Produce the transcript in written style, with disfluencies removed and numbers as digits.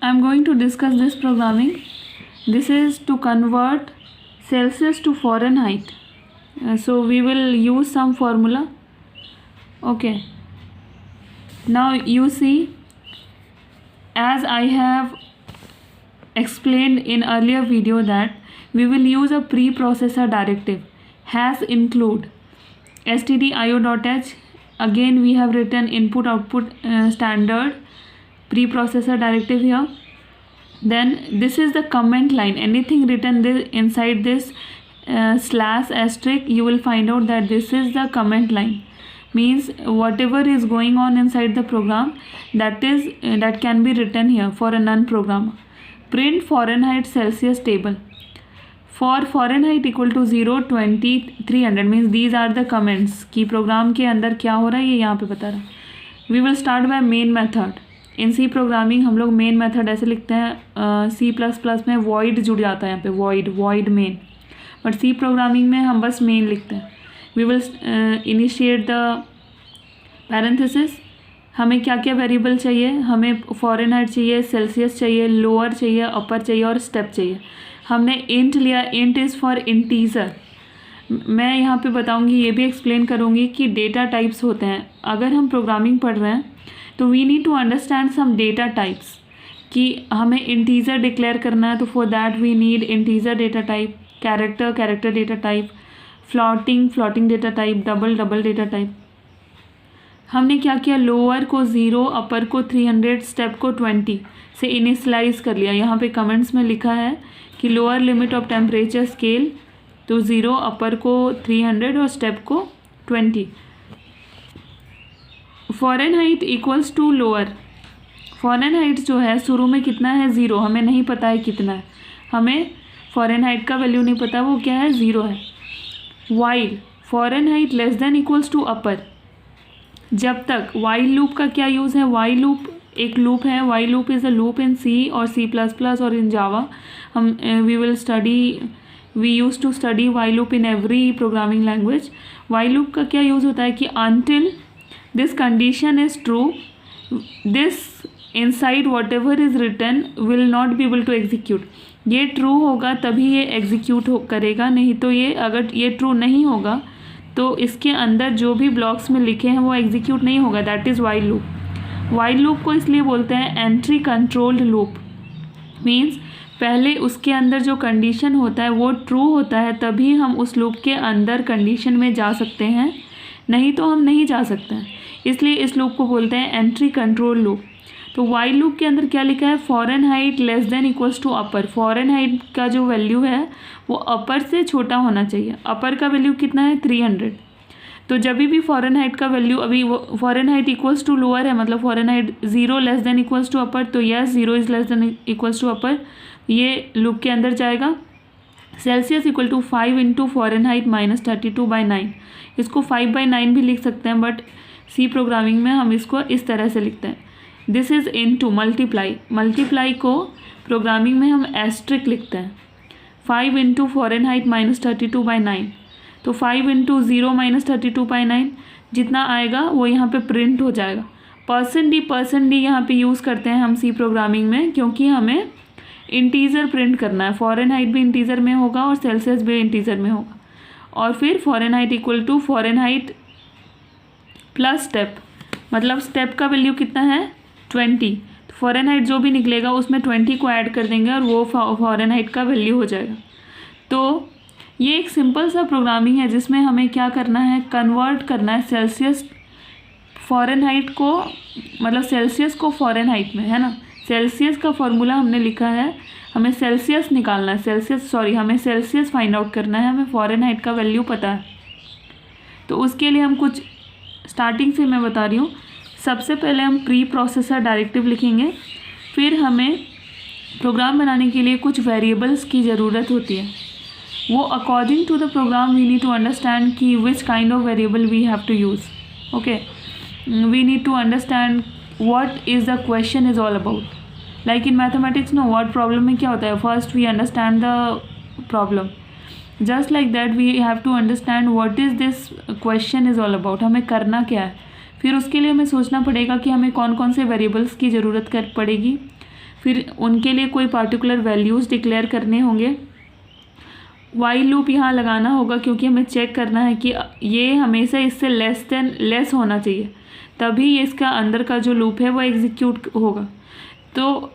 I am going to discuss this programming. This is to convert Celsius to Fahrenheit. So we will use some formula. Okay. Now you see, as I have explained in earlier video that we will use a preprocessor directive has include stdio.h. Again we have written input output standard preprocessor directive here. Then this is the comment line. Anything written inside this slash asterisk, you will find out that this is the comment line. Means whatever is going on inside the program, that can be written here for a non-programmer. Print Fahrenheit Celsius table. For Fahrenheit equal to 0, 20, 300 means these are the comments कि programme के अंदर क्या हो रहा है ये यहाँ पे बता रहा है. We will start by main method. In C programming हम लोग मेन मेथड ऐसे लिखते हैं. C++ में void जुड़ जाता है यहाँ पे, void main. But C programming में हम बस मेन लिखते हैं. We will initiate the parenthesis. हमें क्या क्या वेरिएबल चाहिए? हमें फ़ारेनहाइट चाहिए, सेल्सियस चाहिए, लोअर चाहिए, अपर चाहिए और स्टेप चाहिए. हमने इंट लिया. Int is for integer. मैं यहाँ पे बताऊँगी, ये भी एक्सप्लेन करूँगी कि डेटा टाइप्स होते हैं. अगर हम प्रोग्रामिंग पढ़ रहे हैं तो we need to understand some data types. कि हमें इंटीजर डिक्लेयर करना है तो for that we need integer data type, character data type, floating data type, double data type. हमने क्या किया? लोअर को 0, अपर को 300, स्टेप को 20 से इनिशलाइज कर लिया. यहाँ पे कमेंट्स में लिखा है कि lower limit of temperature scale तो 0, अपर को 300 और स्टेप को 20. Fahrenheit equals to lower. Fahrenheit जो है शुरू में कितना है? 0. हमें नहीं पता है कितना है. हमें फ़ारेनहाइट का वैल्यू नहीं पता, वो क्या है? 0 है. While Fahrenheit less than equals to upper. जब तक वाइल लूप का क्या यूज़ है? वाइल लूप एक लूप है. While loop is a loop in C और C++ और इन जावा. हम we use to study while loop in every programming language. While loop का क्या यूज़ होता है कि until this condition is true, this inside whatever is written will not be able to execute. ये true होगा तभी ये execute करेगा, नहीं तो ये अगर ये ट्रू नहीं होगा तो इसके अंदर जो भी ब्लॉक्स में लिखे हैं वो एग्जीक्यूट नहीं होगा. That is while loop. While loop को इसलिए बोलते हैं एंट्री कंट्रोल्ड लूप. मीन्स पहले उसके अंदर जो कंडीशन होता है वो ट्रू होता है तभी हम उस लूप के अंदर कंडीशन में जा सकते हैं, नहीं तो हम नहीं जा सकते हैं. इसलिए इस लूप को बोलते हैं एंट्री कंट्रोल लूप. तो वाइल लूप के अंदर क्या लिखा है? Fahrenheit less than equals to upper. Fahrenheit का जो वैल्यू है वो अपर से छोटा होना चाहिए. अपर का वैल्यू कितना है? 300. तो जब भी फ़ारेनहाइट का वैल्यू, अभी फ़ारेनहाइट इक्वल्स टू लोअर है मतलब Fahrenheit 0 less than equals to upper, तो yes 0 is less than equals to upper, ये लूप के अंदर जाएगा. Celsius equal to 5 into Fahrenheit minus 32/9. इसको 5/9 भी लिख सकते हैं बट सी प्रोग्रामिंग में हम इसको इस तरह से लिखते हैं. This is into multiply. Multiply को प्रोग्रामिंग में हम एस्ट्रिक लिखते हैं. 5 इंटू फ़ारेनहाइट माइनस 32/9. तो 5 इंटू 0 माइनस 32/9 जितना आएगा वो यहाँ पे प्रिंट हो जाएगा. %d यहाँ पे यूज़ करते हैं हम सी प्रोग्रामिंग में क्योंकि हमें इंटीजर प्रिंट करना है. फ़ारेनहाइट भी इंटीजर में होगा और सेल्सियस भी इंटीजर में होगा. और फिर Fahrenheit equal to Fahrenheit plus step, मतलब स्टेप का वैल्यू कितना है? 20. तो फ़ारेनहाइट जो भी निकलेगा उसमें 20 को ऐड कर देंगे और वो फ़ारेनहाइट का वैल्यू हो जाएगा. तो ये एक सिंपल सा प्रोग्रामिंग है जिसमें हमें क्या करना है? कन्वर्ट करना है सेल्सियस फ़ारेनहाइट को, मतलब सेल्सियस को फ़ारेनहाइट में, है ना. सेल्सियस का फॉर्मूला हमने लिखा है, हमें सेल्सियस निकालना है. हमें सेल्सियस फाइंड आउट करना है. हमें फ़ारेनहाइट का वैल्यू पता है. तो उसके लिए हम कुछ स्टार्टिंग से मैं बता रही हूँ. सबसे पहले हम प्री प्रोसेसर डायरेक्टिव लिखेंगे. फिर हमें प्रोग्राम बनाने के लिए कुछ वेरिएबल्स की ज़रूरत होती है. वो according to the program we need to understand कि which kind of variable we have to use. Okay, we need to understand what is the question is all about. Like in mathematics no word problem में क्या होता है? First we understand the problem. Just like that we have to understand what is this question is all about. हमें करना क्या है. फिर उसके लिए हमें सोचना पड़ेगा कि हमें कौन कौन से वेरिएबल्स की ज़रूरत पड़ेगी. फिर उनके लिए कोई पार्टिकुलर वैल्यूज़ डिक्लेयर करने होंगे। वाइल लूप यहाँ लगाना होगा क्योंकि हमें चेक करना है कि ये हमेशा इससे लेस होना चाहिए, तभी ये इसका अंदर का जो लूप है वो एग्जीक्यूट होगा। तो